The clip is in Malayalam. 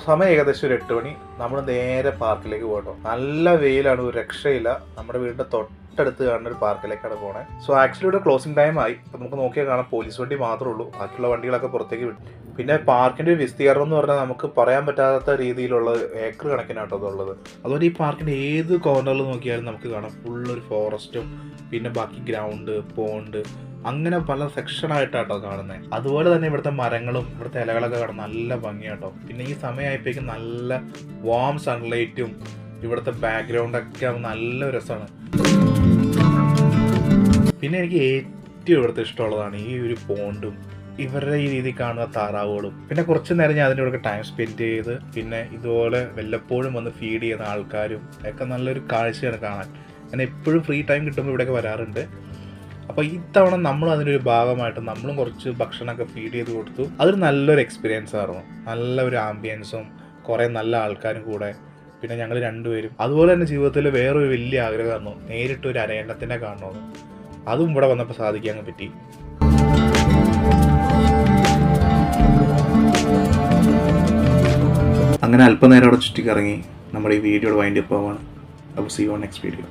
സമയം ഏകദേശം ഒരു 8 മണി. നമ്മൾ നേരെ പാർക്കിലേക്ക് പോകട്ടോ. നല്ല വെയിലാണ്, ഒരു രക്ഷയില്ല. നമ്മുടെ വീടിൻ്റെ തൊട്ടടുത്ത് കാണുന്ന ഒരു പാർക്കിലേക്കാണ് പോണേ. സോ ആക്ച്വലി ഇവിടെ ക്ലോസിംഗ് ടൈം ആയി. നമുക്ക് നോക്കിയാൽ കാണാം പോലീസ് വണ്ടി മാത്രമേ ഉള്ളൂ, ബാക്കിയുള്ള വണ്ടികളൊക്കെ പുറത്തേക്ക് വിട്ടു. പിന്നെ പാർക്കിൻ്റെ ഒരു വിസ്തീർണം എന്ന് പറഞ്ഞാൽ നമുക്ക് പറയാൻ പറ്റാത്ത രീതിയിലുള്ള ഏക്കർ കണക്കിനാട്ടോ അതുള്ളത്. അതുപോലെ ഈ പാർക്കിൻ്റെ ഏത് കോർണറിൽ നോക്കിയാലും നമുക്ക് കാണാം ഫുള്ളൊരു ഫോറസ്റ്റും പിന്നെ ബാക്കി ഗ്രൗണ്ട്, പോണ്ട്, അങ്ങനെ പല സെക്ഷനായിട്ടാട്ടോ കാണുന്നത്. അതുപോലെ തന്നെ ഇവിടുത്തെ മരങ്ങളും ഇവിടുത്തെ ഇലകളൊക്കെ കാണാൻ നല്ല ഭംഗിയാട്ടോ. പിന്നെ ഈ സമയമായപ്പോഴേക്കും നല്ല വാം സൺലൈറ്റും ഇവിടുത്തെ ബാക്ക്ഗ്രൗണ്ടൊക്കെ നല്ല രസമാണ്. പിന്നെ എനിക്ക് ഏറ്റവും ഇവിടുത്തെ ഇഷ്ടമുള്ളതാണ് ഈ ഒരു പോണ്ടും ഇവരുടെ ഈ രീതിയിൽ കാണുന്ന താറാവുകളും. പിന്നെ കുറച്ച് നേരം ഞാൻ അതിൻ്റെ കൂടെ ടൈം സ്പെൻഡ് ചെയ്ത് പിന്നെ ഇതുപോലെ വല്ലപ്പോഴും വന്ന് ഫീഡ് ചെയ്യുന്ന ആൾക്കാരും ഒക്കെ നല്ലൊരു കാഴ്ചയാണ് കാണാൻ. ഞാൻ എപ്പോഴും ഫ്രീ ടൈം കിട്ടുമ്പോൾ ഇവിടെയൊക്കെ വരാറുണ്ട്. അപ്പോൾ ഇത്തവണ നമ്മൾ അതിൻ്റെ ഒരു ഭാഗമായിട്ട് നമ്മളും കുറച്ച് ഭക്ഷണമൊക്കെ ഫീഡ് ചെയ്ത് കൊടുത്തു. അതൊരു നല്ലൊരു എക്സ്പീരിയൻസ് ആയിരുന്നു. നല്ല ഒരു ആംബിയൻസും കുറേ നല്ല ആൾക്കാരും കൂടെ, പിന്നെ ഞങ്ങൾ രണ്ടുപേരും. അതുപോലെ തന്നെ ജീവിതത്തിൽ വേറൊരു വലിയ ആഗ്രഹമായിരുന്നു നേരിട്ട് ഒരു അരയണ്ണത്തിനെ കാണണമെന്ന്. അതും ഇവിടെ വന്നപ്പോൾ സാധിക്കാൻ പറ്റി. അങ്ങനെ അല്പനേരം അവിടെ ചുറ്റിക്കറങ്ങി നമ്മുടെ ഈ വീഡിയോയുടെ വൈൻഡ് അപ്പ് ആവാണ്. അപ്പോൾ see you on next video.